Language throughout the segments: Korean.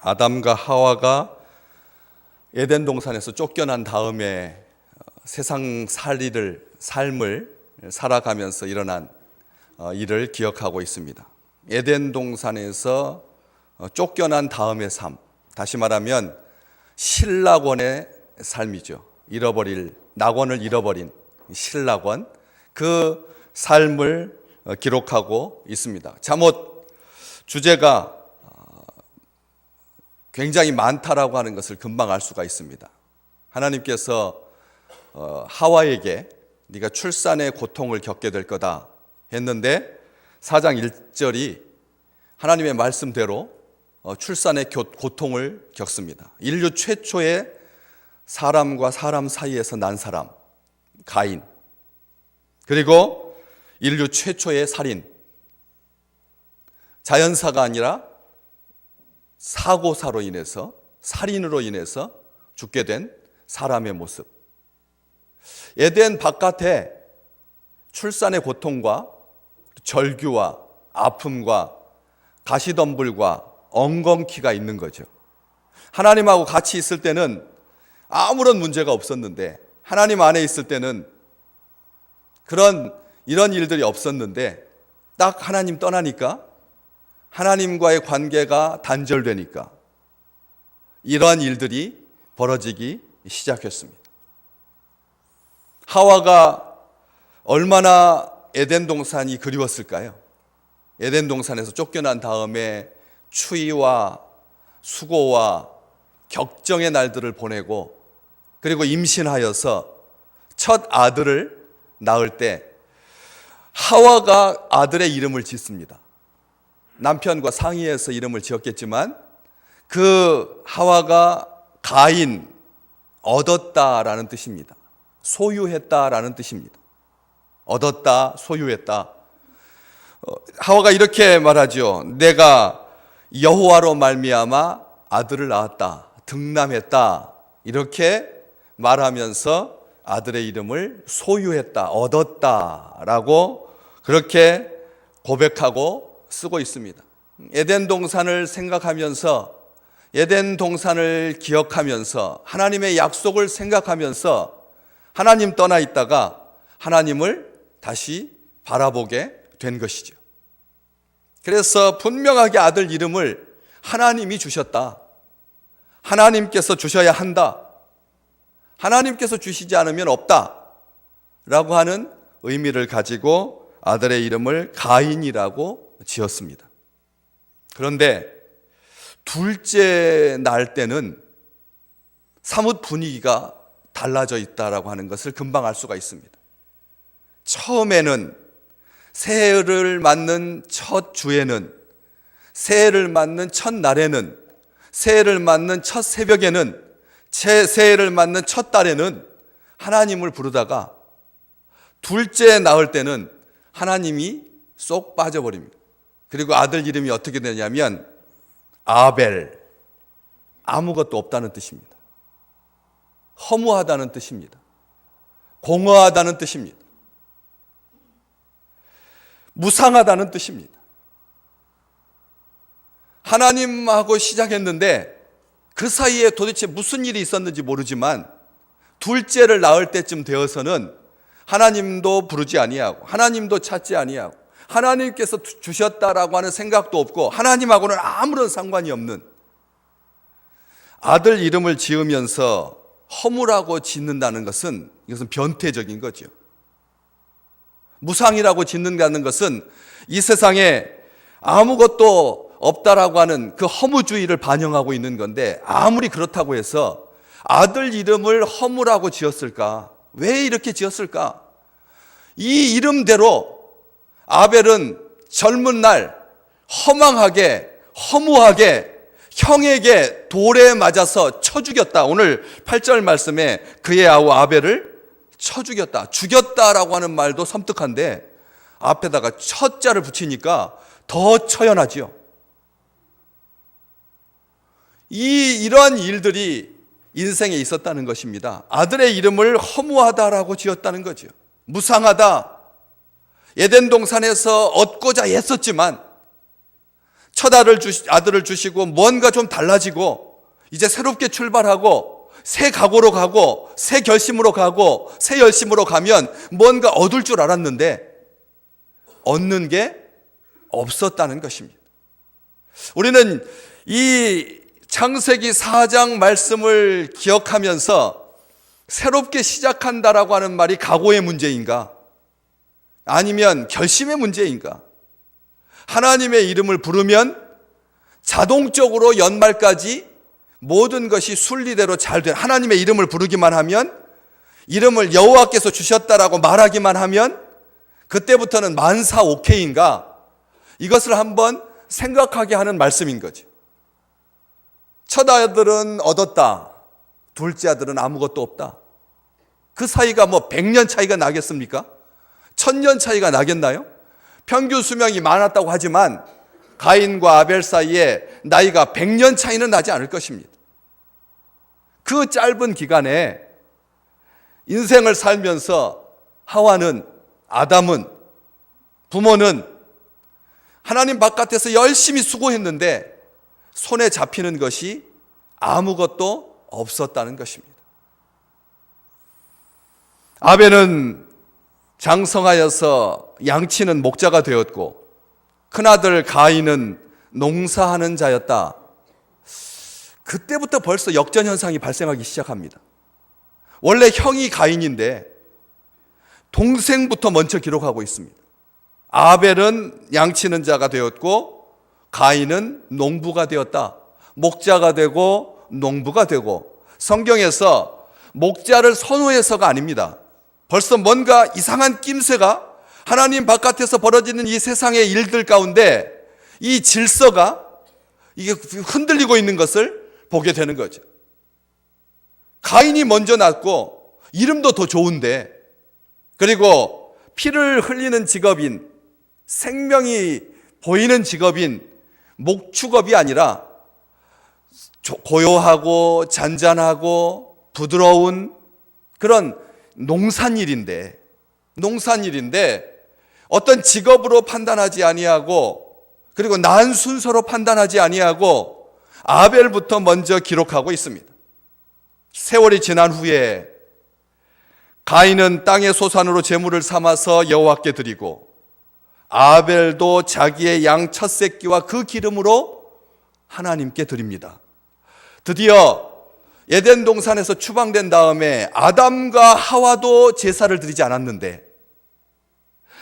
아담과 하와가 에덴 동산에서 쫓겨난 다음에 세상 삶을 살아가면서 일어난 일을 기억하고 있습니다. 에덴 동산에서 쫓겨난 다음의 삶, 다시 말하면 실낙원의 삶이죠. 낙원을 잃어버린 실낙원, 그 삶을 기록하고 있습니다. 잠옷 주제가 굉장히 많다라고 하는 것을 금방 알 수가 있습니다. 하나님께서 하와에게 네가 출산의 고통을 겪게 될 거다 했는데 4장 1절이 하나님의 말씀대로 출산의 고통을 겪습니다. 인류 최초의 사람과 사람 사이에서 난 사람 가인, 그리고 인류 최초의 살인, 자연사가 아니라 사고사로 인해서, 살인으로 인해서 죽게 된 사람의 모습. 에덴 바깥에 출산의 고통과 절규와 아픔과 가시덤불과 엉겅퀴가 있는 거죠. 하나님하고 같이 있을 때는 아무런 문제가 없었는데, 하나님 안에 있을 때는 이런 일들이 없었는데, 딱 하나님 떠나니까, 하나님과의 관계가 단절되니까 이러한 일들이 벌어지기 시작했습니다. 하와가 얼마나 에덴 동산이 그리웠을까요? 에덴 동산에서 쫓겨난 다음에 추위와 수고와 격정의 날들을 보내고, 그리고 임신하여서 첫 아들을 낳을 때 하와가 아들의 이름을 짓습니다. 남편과 상의해서 이름을 지었겠지만 그 하와가 가인, 얻었다라는 뜻입니다. 소유했다라는 뜻입니다. 얻었다, 소유했다. 하와가 이렇게 말하죠. 내가 여호와로 말미암아 아들을 낳았다, 득남했다, 이렇게 말하면서 아들의 이름을 소유했다, 얻었다라고 그렇게 고백하고 쓰고 있습니다. 에덴 동산을 생각하면서, 에덴 동산을 기억하면서, 하나님의 약속을 생각하면서 하나님 떠나 있다가 하나님을 다시 바라보게 된 것이죠. 그래서 분명하게 아들 이름을 하나님이 주셨다, 하나님께서 주셔야 한다, 하나님께서 주시지 않으면 없다 라고 하는 의미를 가지고 아들의 이름을 가인이라고 지었습니다. 그런데 둘째 날 때는 사뭇 분위기가 달라져 있다라고 하는 것을 금방 알 수가 있습니다. 처음에는 새해를 맞는 첫 주에는, 새해를 맞는 첫 날에는, 새해를 맞는 첫 새벽에는, 새해를 맞는 첫 달에는 하나님을 부르다가 둘째 낳을 때는 하나님이 쏙 빠져버립니다. 그리고 아들 이름이 어떻게 되냐면 아벨, 아무것도 없다는 뜻입니다. 허무하다는 뜻입니다. 공허하다는 뜻입니다. 무상하다는 뜻입니다. 하나님하고 시작했는데 그 사이에 도대체 무슨 일이 있었는지 모르지만 둘째를 낳을 때쯤 되어서는 하나님도 부르지 아니하고, 하나님도 찾지 아니하고, 하나님께서 주셨다라고 하는 생각도 없고, 하나님하고는 아무런 상관이 없는 아들 이름을 지으면서 허무라고 짓는다는 것은, 이것은 변태적인 거죠. 무상이라고 짓는다는 것은 이 세상에 아무것도 없다라고 하는 그 허무주의를 반영하고 있는 건데, 아무리 그렇다고 해서 아들 이름을 허무라고 지었을까? 왜 이렇게 지었을까? 이 이름대로 아벨은 젊은 날 허망하게, 허무하게 형에게 돌에 맞아서 쳐 죽였다. 오늘 8절 말씀에 그의 아우 아벨을 쳐 죽였다. 죽였다라고 하는 말도 섬뜩한데 앞에다가 첫자를 붙이니까 더 처연하지요. 이러한 일들이 인생에 있었다는 것입니다. 아들의 이름을 허무하다라고 지었다는 거죠. 무상하다. 에덴 동산에서 얻고자 애썼지만 첫 아들을 주시고 뭔가 좀 달라지고 이제 새롭게 출발하고 새 각오로 가고 새 결심으로 가고 새 열심으로 가면 뭔가 얻을 줄 알았는데 얻는 게 없었다는 것입니다. 우리는 이 창세기 4장 말씀을 기억하면서 새롭게 시작한다라고 하는 말이 각오의 문제인가? 아니면 결심의 문제인가? 하나님의 이름을 부르면 자동적으로 연말까지 모든 것이 순리대로 잘 돼. 하나님의 이름을 부르기만 하면, 이름을 여호와께서 주셨다라고 말하기만 하면 그때부터는 만사 오케이인가? 이것을 한번 생각하게 하는 말씀인 거죠. 첫 아들은 얻었다. 둘째 아들은 아무것도 없다. 그 사이가 뭐 100년 차이가 나겠습니까? 1000년 차이가 나겠나요? 평균 수명이 많았다고 하지만 가인과 아벨 사이에 나이가 100년 차이는 나지 않을 것입니다. 그 짧은 기간에 인생을 살면서 하와는, 아담은, 부모는 하나님 바깥에서 열심히 수고했는데 손에 잡히는 것이 아무것도 없었다는 것입니다. 아벨은 장성하여서 양치는 목자가 되었고 큰아들 가인은 농사하는 자였다. 그때부터 벌써 역전 현상이 발생하기 시작합니다. 원래 형이 가인인데 동생부터 먼저 기록하고 있습니다. 아벨은 양치는 자가 되었고 가인은 농부가 되었다. 목자가 되고 농부가 되고, 성경에서 목자를 선호해서가 아닙니다. 벌써 뭔가 이상한 낌새가 하나님 바깥에서 벌어지는 이 세상의 일들 가운데 이 질서가 이게 흔들리고 있는 것을 보게 되는 거죠. 가인이 먼저 낳고 이름도 더 좋은데, 그리고 피를 흘리는 직업인, 생명이 보이는 직업인 목축업이 아니라 고요하고 잔잔하고 부드러운 그런 농산일인데 어떤 직업으로 판단하지 아니하고, 그리고 난 순서로 판단하지 아니하고 아벨부터 먼저 기록하고 있습니다. 세월이 지난 후에 가인은 땅의 소산으로 제물을 삼아서 여호와께 드리고, 아벨도 자기의 양 첫 새끼와 그 기름으로 하나님께 드립니다. 드디어 에덴 동산에서 추방된 다음에 아담과 하와도 제사를 드리지 않았는데,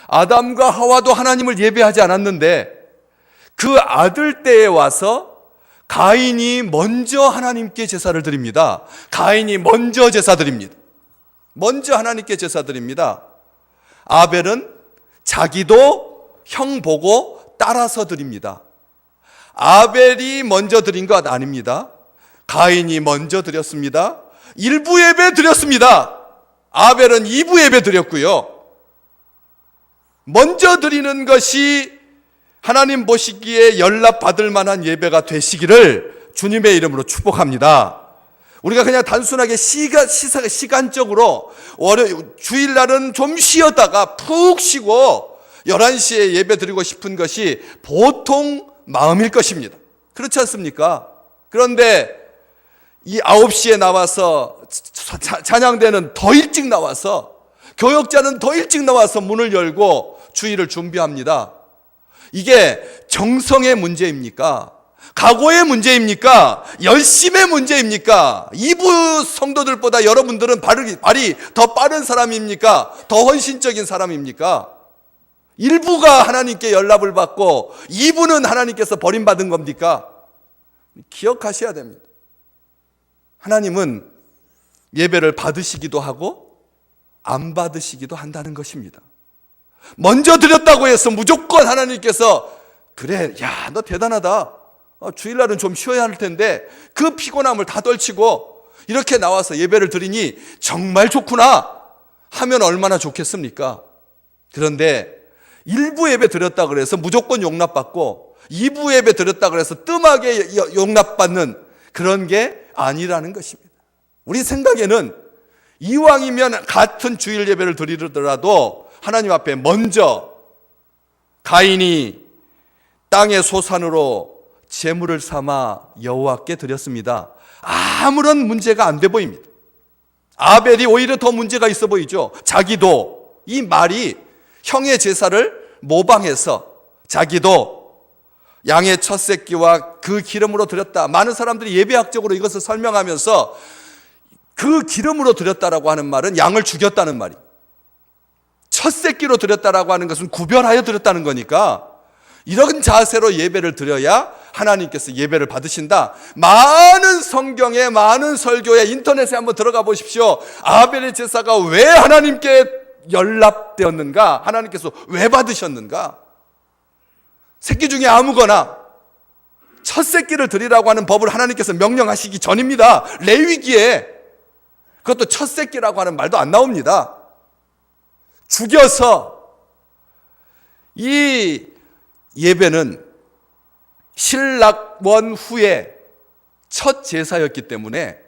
아담과 하와도 하나님을 예배하지 않았는데, 그 아들 때에 와서 가인이 먼저 하나님께 제사를 드립니다. 가인이 먼저 제사 드립니다. 먼저 하나님께 제사 드립니다. 아벨은 자기도 형 보고 따라서 드립니다. 아벨이 먼저 드린 것 아닙니다. 가인이 먼저 드렸습니다. 일부 예배 드렸습니다. 아벨은 2부 예배 드렸고요. 먼저 드리는 것이 하나님 보시기에 연락받을 만한 예배가 되시기를 주님의 이름으로 축복합니다. 우리가 그냥 단순하게 시간적으로 주일날은 좀 쉬었다가 푹 쉬고 11시에 예배 드리고 싶은 것이 보통 마음일 것입니다. 그렇지 않습니까? 그런데 이 9시에 나와서 찬양대는 더 일찍 나와서, 교역자는 더 일찍 나와서 문을 열고 주일을 준비합니다. 이게 정성의 문제입니까? 각오의 문제입니까? 열심의 문제입니까? 2부 성도들보다 여러분들은 발이 더 빠른 사람입니까? 더 헌신적인 사람입니까? 1부가 하나님께 연락을 받고 2부는 하나님께서 버림받은 겁니까? 기억하셔야 됩니다. 하나님은 예배를 받으시기도 하고 안 받으시기도 한다는 것입니다. 먼저 드렸다고 해서 무조건 하나님께서 그래, 야, 너 대단하다. 주일날은 좀 쉬어야 할 텐데 그 피곤함을 다 떨치고 이렇게 나와서 예배를 드리니 정말 좋구나 하면 얼마나 좋겠습니까? 그런데 1부 예배 드렸다 그래서 무조건 용납받고 2부 예배 드렸다 그래서 뜸하게 용납받는 그런 게 아니라는 것입니다. 우리 생각에는 이왕이면 같은 주일 예배를 드리더라도 하나님 앞에 먼저 가인이 땅의 소산으로 제물을 삼아 여호와께 드렸습니다. 아무런 문제가 안 돼 보입니다. 아벨이 오히려 더 문제가 있어 보이죠. 자기도, 이 말이 형의 제사를 모방해서 자기도 양의 첫 새끼와 그 기름으로 드렸다. 많은 사람들이 예배학적으로 이것을 설명하면서 그 기름으로 드렸다라고 하는 말은 양을 죽였다는 말이에요. 첫 새끼로 드렸다라고 하는 것은 구별하여 드렸다는 거니까 이런 자세로 예배를 드려야 하나님께서 예배를 받으신다. 많은 성경에, 많은 설교에, 인터넷에 한번 들어가 보십시오. 아벨의 제사가 왜 하나님께 연락되었는가? 하나님께서 왜 받으셨는가? 새끼 중에 아무거나 첫 새끼를 드리라고 하는 법을 하나님께서 명령하시기 전입니다. 레위기에 그것도 첫 새끼라고 하는 말도 안 나옵니다. 죽여서 이 예배는 신락원 후에 첫 제사였기 때문에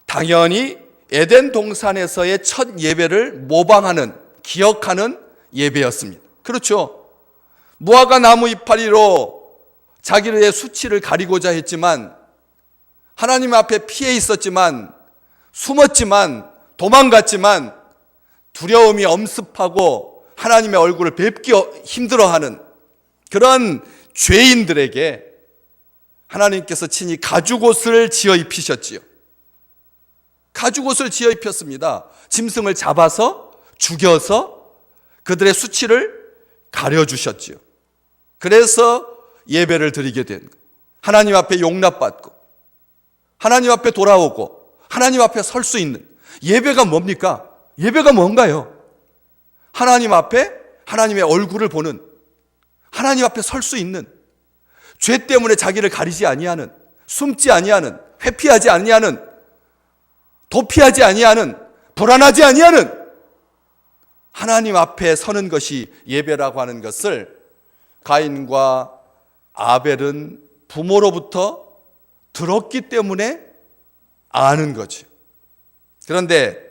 당연히 에덴 동산에서의 첫 예배를 모방하는, 기억하는 예배였습니다. 그렇죠. 무화과 나무 이파리로 자기의 수치를 가리고자 했지만, 하나님 앞에 피해 있었지만, 숨었지만, 도망갔지만, 두려움이 엄습하고 하나님의 얼굴을 뵙기 힘들어하는 그런 죄인들에게 하나님께서 친히 가죽옷을 지어 입히셨지요. 가죽옷을 지어 입혔습니다. 짐승을 잡아서 죽여서 그들의 수치를 가려주셨지요. 그래서 예배를 드리게 된 거예요. 하나님 앞에 용납받고 하나님 앞에 돌아오고 하나님 앞에 설 수 있는 예배가 뭡니까? 예배가 뭔가요? 하나님 앞에 하나님의 얼굴을 보는, 하나님 앞에 설 수 있는, 죄 때문에 자기를 가리지 아니하는, 숨지 아니하는, 회피하지 아니하는, 도피하지 아니하는, 불안하지 아니하는 하나님 앞에 서는 것이 예배라고 하는 것을 가인과 아벨은 부모로부터 들었기 때문에 아는 거죠. 그런데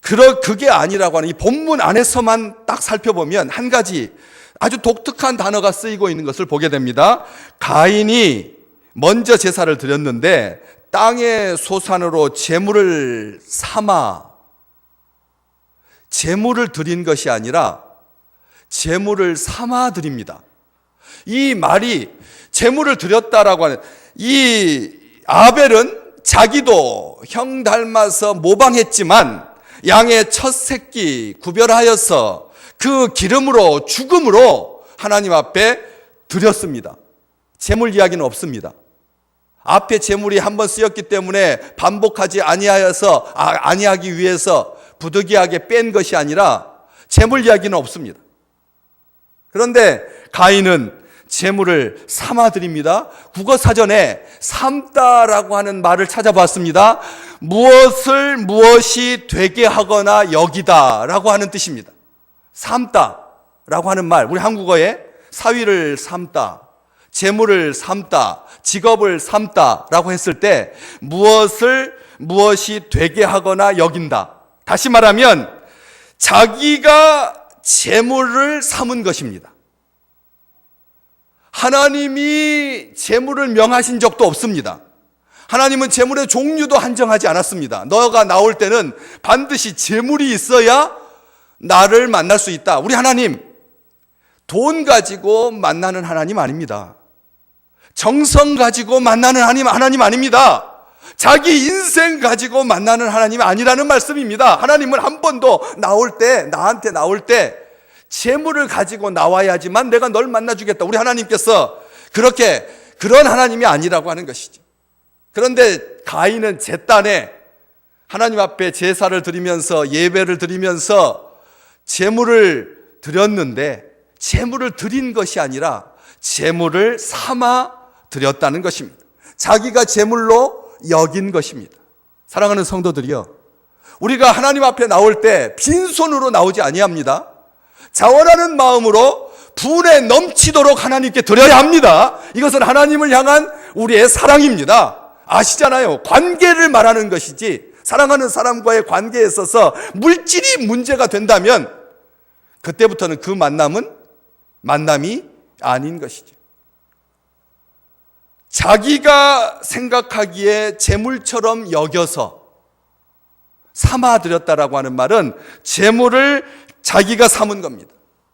그게 아니라고 하는 이 본문 안에서만 딱 살펴보면 한 가지 아주 독특한 단어가 쓰이고 있는 것을 보게 됩니다. 가인이 먼저 제사를 드렸는데 땅의 소산으로 제물을 삼아, 제물을 드린 것이 아니라 제물을 삼아 드립니다. 이 말이 제물을 드렸다라고 하는, 이 아벨은 자기도 형 닮아서 모방했지만 양의 첫 새끼 구별하여서 그 기름으로, 죽음으로 하나님 앞에 드렸습니다. 제물 이야기는 없습니다. 앞에 제물이 한 번 쓰였기 때문에 반복하지 아니하기 위해서 부득이하게 뺀 것이 아니라 제물 이야기는 없습니다. 그런데 가인은 제물을 삼아 드립니다. 국어사전에 삼다라고 하는 말을 찾아봤습니다. 무엇이 되게 하거나 여기다라고 하는 뜻입니다. 삼다라고 하는 말, 우리 한국어에 사위를 삼다, 재물을 삼다, 직업을 삼다라고 했을 때 무엇이 되게 하거나 여긴다. 다시 말하면 자기가 재물을 삼은 것입니다. 하나님이 재물을 명하신 적도 없습니다. 하나님은 재물의 종류도 한정하지 않았습니다. 너가 나올 때는 반드시 재물이 있어야 나를 만날 수 있다. 우리 하나님, 돈 가지고 만나는 하나님 아닙니다. 정성 가지고 만나는 하나님 아닙니다. 자기 인생 가지고 만나는 하나님이 아니라는 말씀입니다. 하나님은 한 번도 나한테 나올 때 재물을 가지고 나와야지만 내가 널 만나주겠다. 우리 하나님께서 그런 하나님이 아니라고 하는 것이죠. 그런데 가인은 제단에 하나님 앞에 제사를 드리면서, 예배를 드리면서 제물을 드렸는데, 제물을 드린 것이 아니라 제물을 삼아 드렸다는 것입니다. 자기가 제물로 여긴 것입니다. 사랑하는 성도들이여, 우리가 하나님 앞에 나올 때 빈손으로 나오지 아니합니다. 자원하는 마음으로 분에 넘치도록 하나님께 드려야 합니다. 이것은 하나님을 향한 우리의 사랑입니다. 아시잖아요. 관계를 말하는 것이지, 사랑하는 사람과의 관계에 있어서 물질이 문제가 된다면 그때부터는 그 만남이 아닌 것이죠. 자기가 생각하기에 재물처럼 여겨서 삼아드렸다라고 하는 말은 재물을 자기가 삼은 겁니다.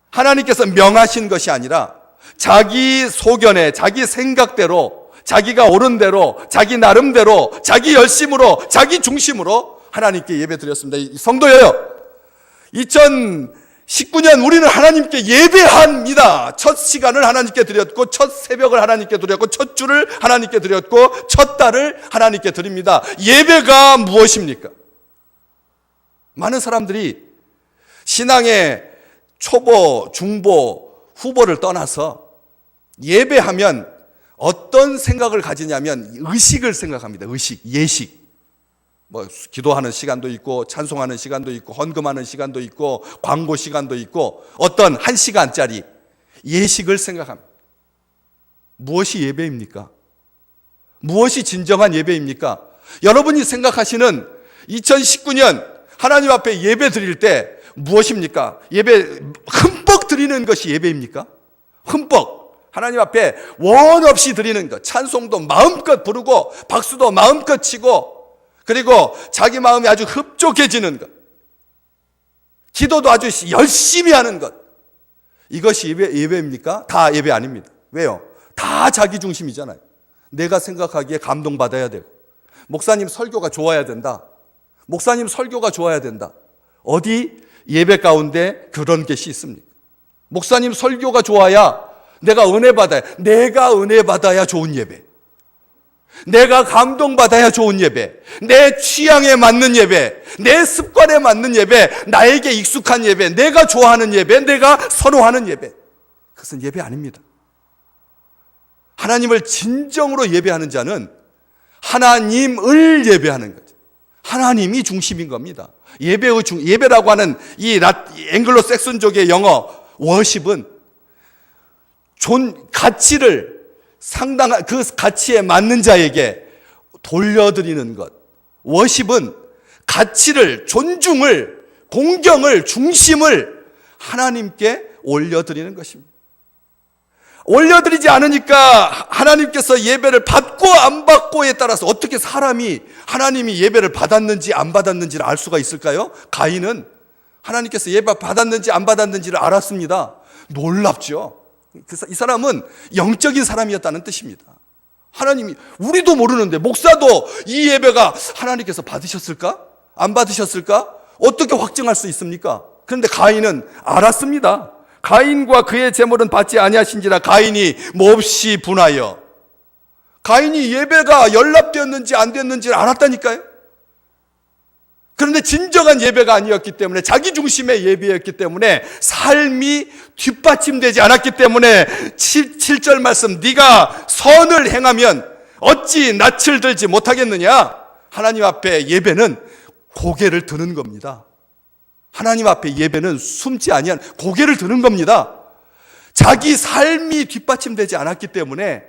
하나님께서 명하신 것이 아니라 자기 소견에, 자기 생각대로, 자기가 옳은 대로, 자기 나름대로, 자기 열심으로, 자기 중심으로 하나님께 예배 드렸습니다. 성도여요, 2019년 우리는 하나님께 예배합니다. 첫 시간을 하나님께 드렸고, 첫 새벽을 하나님께 드렸고, 첫 주를 하나님께 드렸고, 첫 달을 하나님께 드립니다. 예배가 무엇입니까? 많은 사람들이 신앙의 초보, 중보, 후보를 떠나서 예배하면 어떤 생각을 가지냐면 의식을 생각합니다. 의식, 예식. 기도하는 시간도 있고, 찬송하는 시간도 있고, 헌금하는 시간도 있고, 광고 시간도 있고, 어떤 1시간짜리 예식을 생각합니다. 무엇이 예배입니까? 무엇이 진정한 예배입니까? 여러분이 생각하시는 2019년 하나님 앞에 예배 드릴 때 무엇입니까? 예배 흠뻑 드리는 것이 예배입니까? 흠뻑 하나님 앞에 원 없이 드리는 것, 찬송도 마음껏 부르고 박수도 마음껏 치고, 그리고 자기 마음이 아주 흡족해지는 것, 기도도 아주 열심히 하는 것, 이것이 예배입니까? 다 예배 아닙니다. 왜요? 다 자기 중심이잖아요. 내가 생각하기에 감동받아야 되고, 목사님 설교가 좋아야 된다, 목사님 설교가 좋아야 된다. 어디 예배 가운데 그런 것이 있습니까? 목사님 설교가 좋아야 내가 은혜 받아야, 내가 은혜 받아야 좋은 예배, 내가 감동받아야 좋은 예배, 내 취향에 맞는 예배, 내 습관에 맞는 예배, 나에게 익숙한 예배, 내가 좋아하는 예배, 내가 선호하는 예배, 그것은 예배 아닙니다. 하나님을 진정으로 예배하는 자는 하나님을 예배하는 거죠. 하나님이 중심인 겁니다. 예배라고 하는 이 앵글로 섹슨족의 영어 워십은 가치를 상당한 그 가치에 맞는 자에게 돌려드리는 것. 워십은 가치를, 존중을, 공경을, 중심을 하나님께 올려드리는 것입니다. 올려드리지 않으니까 하나님께서 예배를 받고 안 받고에 따라서 어떻게 사람이 하나님이 예배를 받았는지 안 받았는지를 알 수가 있을까요? 가인은 하나님께서 예배 받았는지 안 받았는지를 알았습니다. 놀랍죠. 이 사람은 영적인 사람이었다는 뜻입니다. 하나님이, 우리도 모르는데, 목사도 이 예배가 하나님께서 받으셨을까? 안 받으셨을까? 어떻게 확증할 수 있습니까? 그런데 가인은 알았습니다. 가인과 그의 제물은 받지 아니하신지라 가인이 몹시 분하여. 가인이 예배가 연락되었는지 안 됐는지를 알았다니까요. 그런데 진정한 예배가 아니었기 때문에, 자기 중심의 예배였기 때문에, 삶이 뒷받침되지 않았기 때문에 7절 말씀, 네가 선을 행하면 어찌 낯을 들지 못하겠느냐. 하나님 앞에 예배는 고개를 드는 겁니다. 하나님 앞에 예배는 숨지 아니한 고개를 드는 겁니다. 자기 삶이 뒷받침되지 않았기 때문에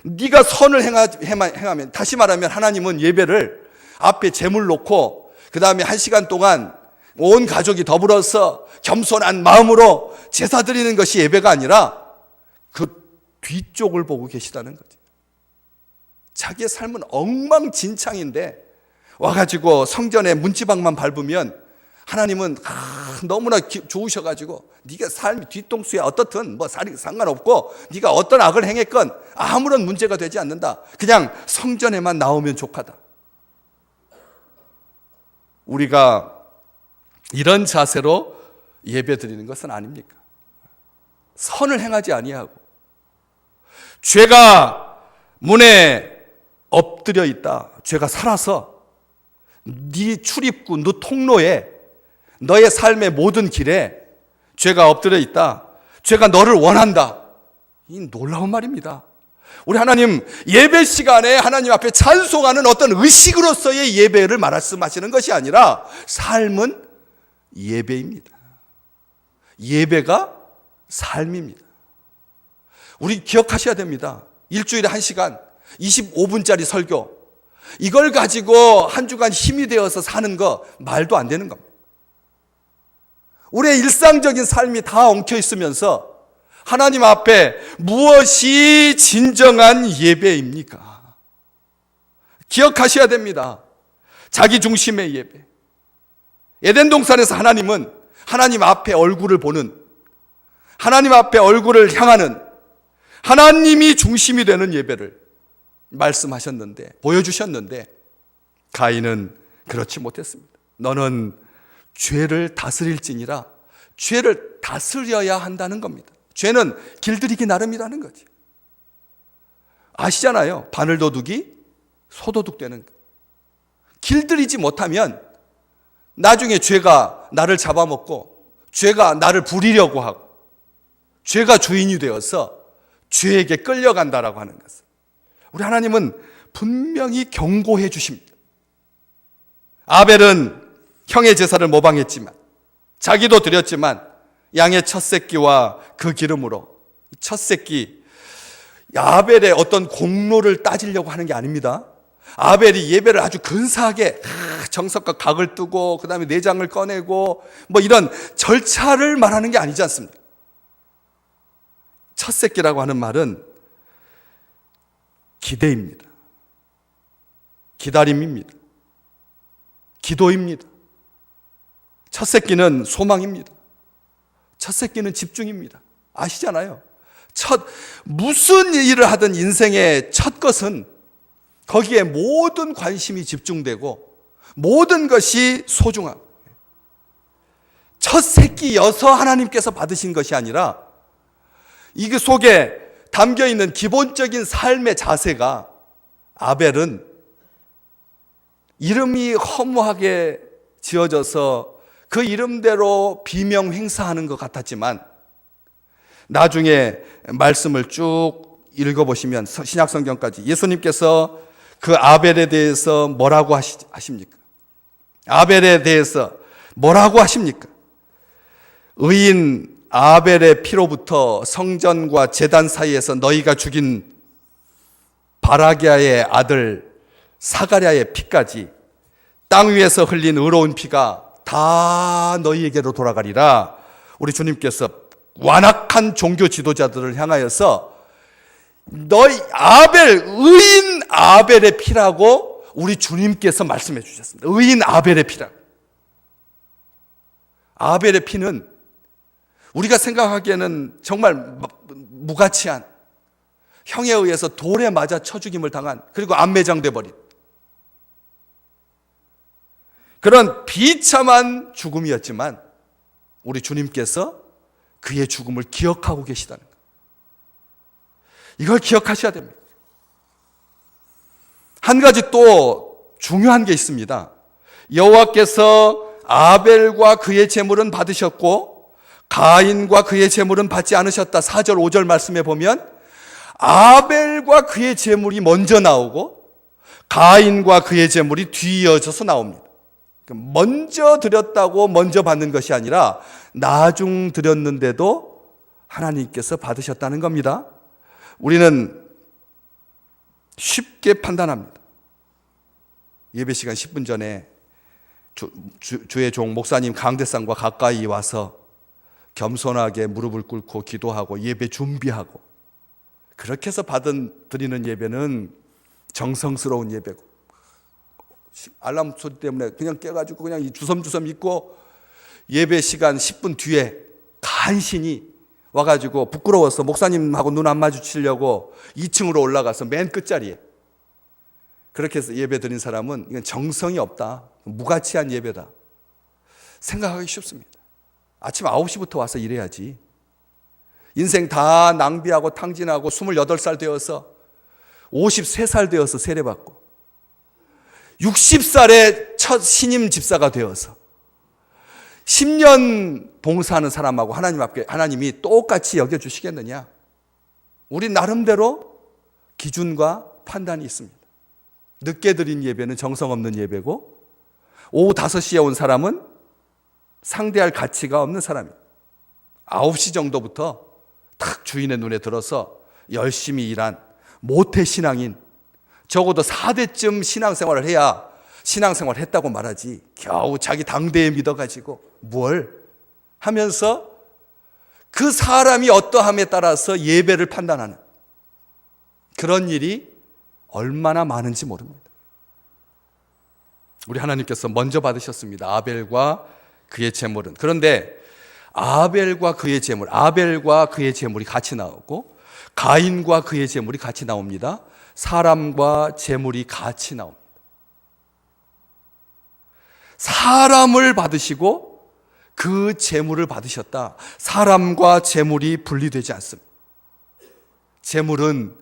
네가 선을 행하면, 다시 말하면 하나님은 예배를 앞에 재물 놓고 그 다음에 1시간 동안 온 가족이 더불어서 겸손한 마음으로 제사 드리는 것이 예배가 아니라 그 뒤쪽을 보고 계시다는 거죠. 자기의 삶은 엉망진창인데 와가지고 성전에 문지방만 밟으면 하나님은 너무나 좋으셔가지고 네가 삶이 뒤통수에 어떻든 상관없고 네가 어떤 악을 행했건 아무런 문제가 되지 않는다. 그냥 성전에만 나오면 족하다. 우리가 이런 자세로 예배 드리는 것은 아닙니까? 선을 행하지 아니하고 죄가 문에 엎드려 있다. 죄가 살아서 네 출입구, 너 통로에, 너의 삶의 모든 길에 죄가 엎드려 있다. 죄가 너를 원한다. 이 놀라운 말입니다. 우리 하나님 예배 시간에 하나님 앞에 찬송하는 어떤 의식으로서의 예배를 말씀하시는 것이 아니라 삶은 예배입니다. 예배가 삶입니다. 우리 기억하셔야 됩니다. 일주일에 1시간 25분짜리 설교, 이걸 가지고 한 주간 힘이 되어서 사는 거 말도 안 되는 겁니다. 우리의 일상적인 삶이 다 엉켜 있으면서 하나님 앞에 무엇이 진정한 예배입니까? 기억하셔야 됩니다. 자기 중심의 예배. 에덴 동산에서 하나님은 하나님 앞에 얼굴을 보는, 하나님 앞에 얼굴을 향하는, 하나님이 중심이 되는 예배를 말씀하셨는데, 보여주셨는데, 가인은 그렇지 못했습니다. 너는 죄를 다스릴지니라. 죄를 다스려야 한다는 겁니다. 죄는 길들이기 나름이라는 거죠. 아시잖아요. 바늘도둑이 소도둑 되는 거. 길들이지 못하면 나중에 죄가 나를 잡아먹고 죄가 나를 부리려고 하고 죄가 주인이 되어서 죄에게 끌려간다라고 하는 것을 우리 하나님은 분명히 경고해 주십니다. 아벨은 형의 제사를 모방했지만, 자기도 드렸지만 양의 첫 새끼와 그 기름으로, 첫 새끼 아벨의 어떤 공로를 따지려고 하는 게 아닙니다. 아벨이 예배를 아주 근사하게 정석과 각을 뜨고 그 다음에 내장을 꺼내고 뭐 이런 절차를 말하는 게 아니지 않습니까? 첫 새끼라고 하는 말은 기대입니다. 기다림입니다. 기도입니다. 첫 새끼는 소망입니다. 첫 새끼는 집중입니다. 아시잖아요. 무슨 일을 하든 인생의 첫 것은 거기에 모든 관심이 집중되고 모든 것이 소중하고, 첫 새끼여서 하나님께서 받으신 것이 아니라 이 속에 담겨있는 기본적인 삶의 자세가, 아벨은 이름이 허무하게 지어져서 그 이름대로 비명 행사하는 것 같았지만, 나중에 말씀을 쭉 읽어보시면 신약성경까지 예수님께서 그 아벨에 대해서 뭐라고 하십니까? 아벨에 대해서 뭐라고 하십니까? 의인 아벨의 피로부터 성전과 제단 사이에서 너희가 죽인 바라기아의 아들 사가랴의 피까지 땅 위에서 흘린 의로운 피가 다 너희에게로 돌아가리라. 우리 주님께서 완악한 종교 지도자들을 향하여서 너희 의인 아벨의 피라고 우리 주님께서 말씀해 주셨습니다. 의인 아벨의 피라고. 아벨의 피는 우리가 생각하기에는 정말 무가치한, 형에 의해서 돌에 맞아 쳐 죽임을 당한, 그리고 암매장돼 버린 그런 비참한 죽음이었지만 우리 주님께서 그의 죽음을 기억하고 계시다는 것, 이걸 기억하셔야 됩니다. 한 가지 또 중요한 게 있습니다. 여호와께서 아벨과 그의 제물은 받으셨고 가인과 그의 제물은 받지 않으셨다. 4절 5절 말씀에 보면 아벨과 그의 제물이 먼저 나오고 가인과 그의 제물이 뒤이어져서 나옵니다. 먼저 드렸다고 먼저 받는 것이 아니라 나중 드렸는데도 하나님께서 받으셨다는 겁니다. 우리는 쉽게 판단합니다. 예배 시간 10분 전에 주의 종 목사님 강대상과 가까이 와서 겸손하게 무릎을 꿇고 기도하고 예배 준비하고, 그렇게 해서 드리는 예배는 정성스러운 예배고, 알람 소리 때문에 그냥 깨가지고 그냥 주섬주섬 있고 예배 시간 10분 뒤에 간신히 와가지고 부끄러워서 목사님하고 눈 안 마주치려고 2층으로 올라가서 맨 끝자리에 그렇게 해서 예배 드린 사람은 이건 정성이 없다, 무가치한 예배다 생각하기 쉽습니다. 아침 9시부터 와서 일해야지. 인생 다 낭비하고 탕진하고 28살 되어서 53살 되어서 세례받고 60살에 첫 신임 집사가 되어서 10년 봉사하는 사람하고 하나님 앞에 하나님이 똑같이 여겨주시겠느냐? 우리 나름대로 기준과 판단이 있습니다. 늦게 드린 예배는 정성 없는 예배고, 오후 5시에 온 사람은 상대할 가치가 없는 사람이에요. 9시 정도부터 탁 주인의 눈에 들어서 열심히 일한 모태신앙인, 적어도 4대쯤 신앙생활을 해야 신앙생활 했다고 말하지, 겨우 자기 당대에 믿어가지고 뭘 하면서 그 사람이 어떠함에 따라서 예배를 판단하는 그런 일이 얼마나 많은지 모릅니다. 우리 하나님께서 먼저 받으셨습니다. 아벨과 그의 제물은. 그런데 아벨과 그의 제물이 같이 나오고 가인과 그의 제물이 같이 나옵니다. 사람과 제물이 같이 나옵니다. 사람을 받으시고 그 제물을 받으셨다. 사람과 제물이 분리되지 않습니다. 제물은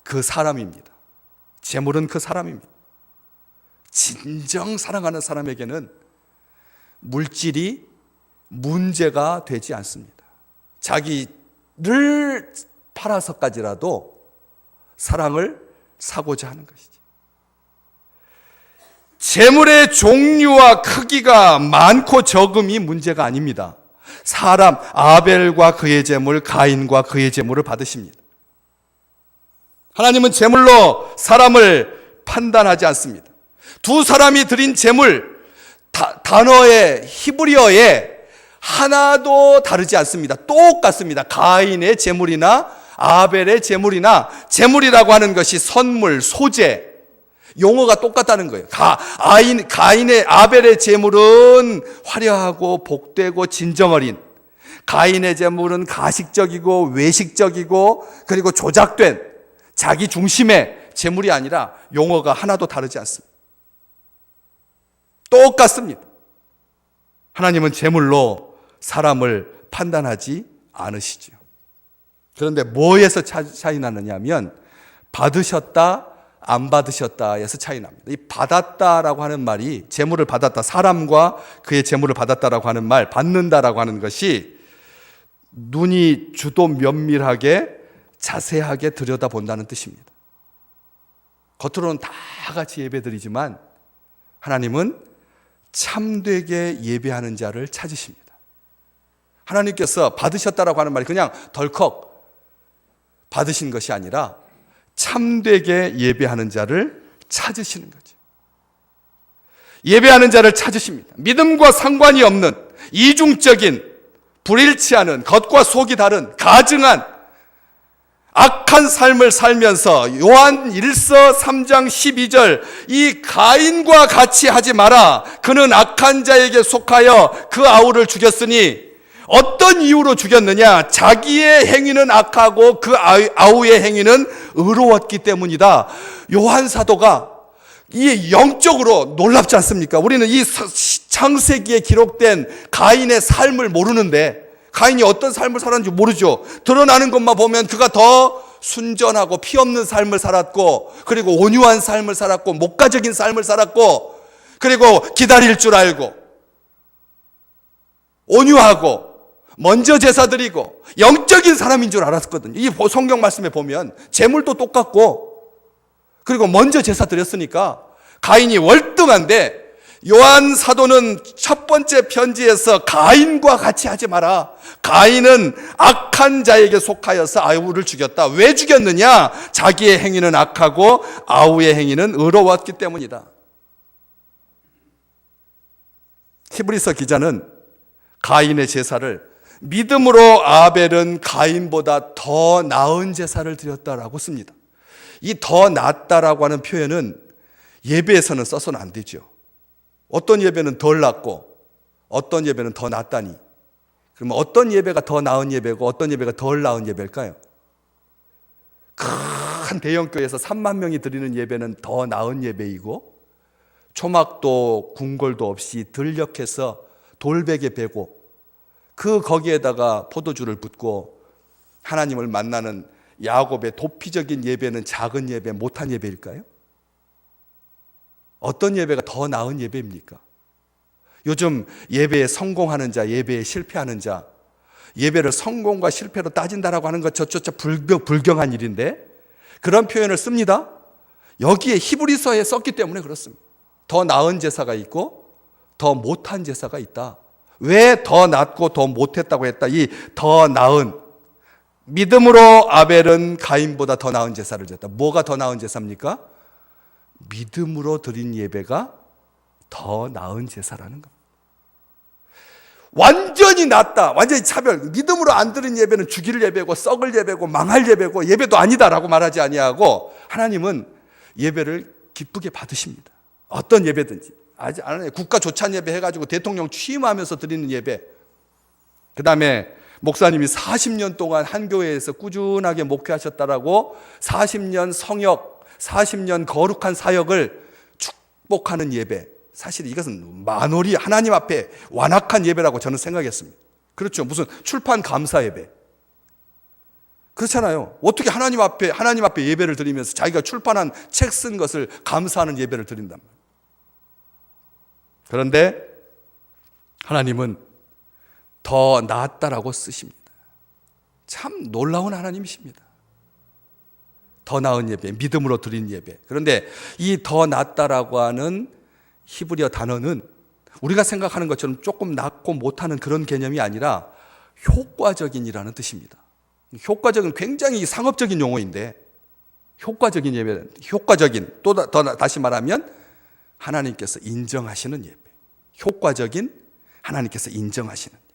그 사람입니다. 제물은 그 사람입니다. 진정 사랑하는 사람에게는 물질이 문제가 되지 않습니다. 자기를 팔아서까지라도 사랑을 사고자 하는 것이지. 재물의 종류와 크기가 많고 적음이 문제가 아닙니다. 사람, 아벨과 그의 재물, 가인과 그의 재물을 받으십니다. 하나님은 재물로 사람을 판단하지 않습니다. 두 사람이 드린 재물, 단어의 히브리어에 하나도 다르지 않습니다. 똑같습니다. 가인의 재물이나 아벨의 재물이나, 재물이라고 하는 것이 선물, 소재, 용어가 똑같다는 거예요. 가인의 아벨의 재물은 화려하고 복되고 진정 어린, 가인의 재물은 가식적이고 외식적이고 그리고 조작된 자기 중심의 재물이 아니라 용어가 하나도 다르지 않습니다. 똑같습니다. 하나님은 재물로 사람을 판단하지 않으시죠. 그런데 뭐에서 차이 나느냐 하면 받으셨다, 안 받으셨다에서 차이 납니다. 이 받았다라고 하는 말이, 재물을 받았다, 사람과 그의 재물을 받았다라고 하는 말, 받는다라고 하는 것이 눈이 주도 면밀하게 자세하게 들여다본다는 뜻입니다. 겉으로는 다 같이 예배드리지만 하나님은 참되게 예배하는 자를 찾으십니다. 하나님께서 받으셨다라고 하는 말이 그냥 덜컥 받으신 것이 아니라 참되게 예배하는 자를 찾으시는 거죠. 예배하는 자를 찾으십니다. 믿음과 상관이 없는 이중적인, 불일치하는, 겉과 속이 다른 가증한 악한 삶을 살면서 요한 1서 3장 12절 이 가인과 같이 하지 마라. 그는 악한 자에게 속하여 그 아우를 죽였으니 어떤 이유로 죽였느냐? 자기의 행위는 악하고 그 아우의 행위는 의로웠기 때문이다. 요한 사도가 이 영적으로 놀랍지 않습니까? 우리는 이 창세기에 기록된 가인의 삶을 모르는데, 가인이 어떤 삶을 살았는지 모르죠. 드러나는 것만 보면 그가 더 순전하고 피 없는 삶을 살았고, 그리고 온유한 삶을 살았고, 목가적인 삶을 살았고, 그리고 기다릴 줄 알고, 온유하고, 먼저 제사 드리고, 영적인 사람인 줄 알았거든요. 이 성경 말씀에 보면 재물도 똑같고, 그리고 먼저 제사 드렸으니까 가인이 월등한데, 요한 사도는 첫 번째 편지에서 가인과 같이 하지 마라. 가인은 악한 자에게 속하여서 아우를 죽였다. 왜 죽였느냐? 자기의 행위는 악하고 아우의 행위는 의로웠기 때문이다. 히브리서 기자는 가인의 제사를 믿음으로 아벨은 가인보다 더 나은 제사를 드렸다라고 씁니다. 이 더 낫다라고 하는 표현은 예배에서는 써서는 안 되죠. 어떤 예배는 덜 낫고 어떤 예배는 더 낫다니, 그러면 어떤 예배가 더 나은 예배고 어떤 예배가 덜 나은 예배일까요? 큰 대형교회에서 3만 명이 드리는 예배는 더 나은 예배이고, 초막도 궁궐도 없이 들녘에서 돌베개 베고 그 거기에다가 포도주를 붓고 하나님을 만나는 야곱의 도피적인 예배는 작은 예배, 못한 예배일까요? 어떤 예배가 더 나은 예배입니까? 요즘 예배에 성공하는 자, 예배에 실패하는 자, 예배를 성공과 실패로 따진다라고 하는 것 저조차 불경한 일인데 그런 표현을 씁니다. 여기에 히브리서에 썼기 때문에 그렇습니다. 더 나은 제사가 있고 더 못한 제사가 있다. 왜 더 낫고 더 못했다고 했다? 이 더 나은, 믿음으로 아벨은 가인보다 더 나은 제사를 드렸다. 뭐가 더 나은 제사입니까? 믿음으로 드린 예배가 더 나은 제사라는 겁니다. 완전히 낫다. 완전히 차별. 믿음으로 안 드린 예배는 죽일 예배고 썩을 예배고 망할 예배고 예배도 아니다라고 말하지 아니하고 하나님은 예배를 기쁘게 받으십니다. 어떤 예배든지. 아직 안 해요. 국가 조찬 예배 해가지고 대통령 취임하면서 드리는 예배. 그 다음에 목사님이 40년 동안 한 교회에서 꾸준하게 목회하셨다라고 40년 성역, 40년 거룩한 사역을 축복하는 예배. 사실 이것은 만홀이 하나님 앞에 완악한 예배라고 저는 생각했습니다. 그렇죠. 무슨 출판 감사 예배. 그렇잖아요. 어떻게 하나님 앞에 예배를 드리면서 자기가 출판한 책 쓴 것을 감사하는 예배를 드린단 말이에요. 그런데 하나님은 더 낫다라고 쓰십니다. 참 놀라운 하나님이십니다. 더 나은 예배, 믿음으로 드린 예배. 그런데 이 더 낫다라고 하는 히브리어 단어는 우리가 생각하는 것처럼 조금 낫고 못하는 그런 개념이 아니라 효과적인이라는 뜻입니다. 효과적인 굉장히 상업적인 용어인데 효과적인 예배, 효과적인 또 다시 말하면 하나님께서 인정하시는 예배. 효과적인 하나님께서 인정하시는 예배.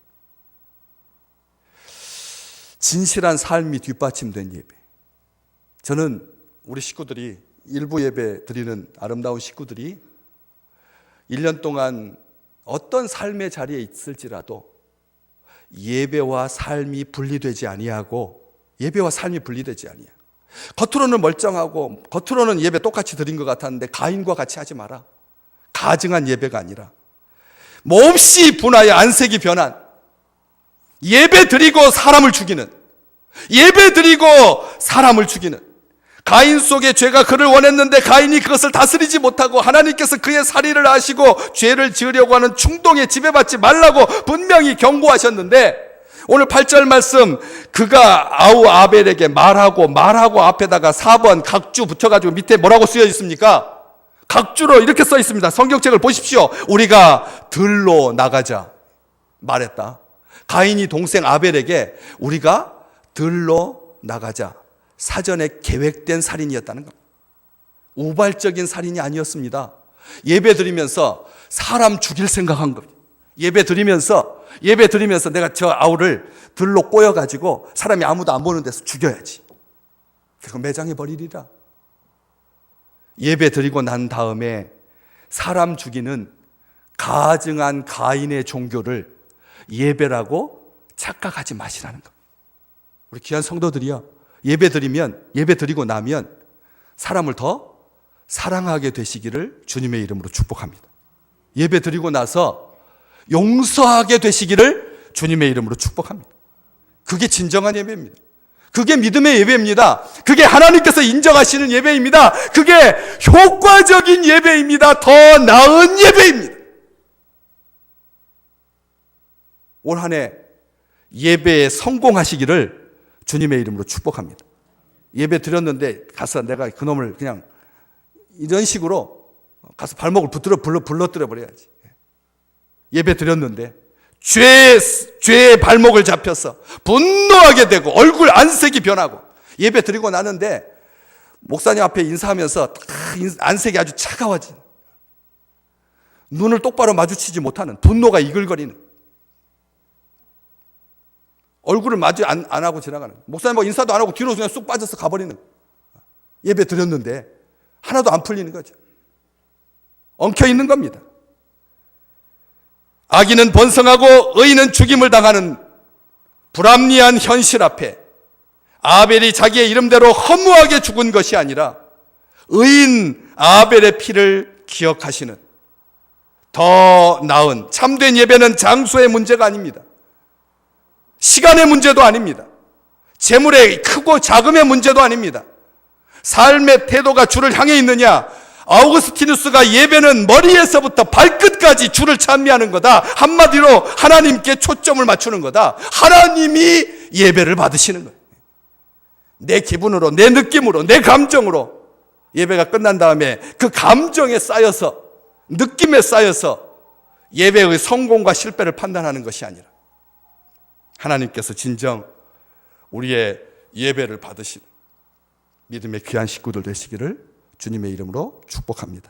진실한 삶이 뒷받침된 예배. 저는 우리 식구들이 일부 예배 드리는 아름다운 식구들이 1년 동안 어떤 삶의 자리에 있을지라도 예배와 삶이 분리되지 아니하고 겉으로는 멀쩡하고 겉으로는 예배 똑같이 드린 것 같았는데 가인과 같이 하지 마라. 가증한 예배가 아니라 몹시 분하여 안색이 변한 예배 드리고 사람을 죽이는 가인 속에 죄가 그를 원했는데 가인이 그것을 다스리지 못하고 하나님께서 그의 살인을 하시고 죄를 지으려고 하는 충동에 지배받지 말라고 분명히 경고하셨는데 오늘 8절 말씀 그가 아우 아벨에게 말하고 앞에다가 4번 각주 붙여가지고 밑에 뭐라고 쓰여 있습니까? 각주로 이렇게 써 있습니다. 성경책을 보십시오. 우리가 들로 나가자 말했다. 가인이 동생 아벨에게 우리가 들로 나가자. 사전에 계획된 살인이었다는 겁니다. 우발적인 살인이 아니었습니다. 예배 드리면서 사람 죽일 생각한 겁니다. 예배 드리면서 내가 저 아우를 들로 꼬여가지고 사람이 아무도 안 보는 데서 죽여야지. 그리고 매장해 버리리라. 예배 드리고 난 다음에 사람 죽이는 가증한 가인의 종교를 예배라고 착각하지 마시라는 겁니다. 우리 귀한 성도들이요. 예배 드리고 나면 사람을 더 사랑하게 되시기를 주님의 이름으로 축복합니다. 예배 드리고 나서 용서하게 되시기를 주님의 이름으로 축복합니다. 그게 진정한 예배입니다. 그게 믿음의 예배입니다. 그게 하나님께서 인정하시는 예배입니다. 그게 효과적인 예배입니다. 더 나은 예배입니다. 올 한 해 예배에 성공하시기를 주님의 이름으로 축복합니다. 예배 드렸는데 가서 내가 그놈을 그냥 이런 식으로 가서 발목을 불러뜨려 버려야지. 예배 드렸는데 죄의 발목을 잡혀서 분노하게 되고 얼굴 안색이 변하고 예배 드리고 나는데 목사님 앞에 인사하면서 안색이 아주 차가워진 눈을 똑바로 마주치지 못하는 분노가 이글거리는 얼굴을 마주 안 하고 지나가는 목사님 인사도 안 하고 뒤로 그냥 쑥 빠져서 가버리는 예배 드렸는데 하나도 안 풀리는 거죠. 엉켜있는 겁니다. 악인은 번성하고 의인은 죽임을 당하는 불합리한 현실 앞에 아벨이 자기의 이름대로 허무하게 죽은 것이 아니라 의인 아벨의 피를 기억하시는 더 나은 참된 예배는 장소의 문제가 아닙니다. 시간의 문제도 아닙니다. 재물의 크고 작음의 문제도 아닙니다. 삶의 태도가 주를 향해 있느냐? 아우구스티누스가 예배는 머리에서부터 발끝까지 주를 찬미하는 거다. 한마디로 하나님께 초점을 맞추는 거다. 하나님이 예배를 받으시는 거예요. 내 기분으로, 내 느낌으로, 내 감정으로 예배가 끝난 다음에 그 감정에 쌓여서, 느낌에 쌓여서 예배의 성공과 실패를 판단하는 것이 아니라 하나님께서 진정 우리의 예배를 받으시는 믿음의 귀한 식구들 되시기를 주님의 이름으로 축복합니다.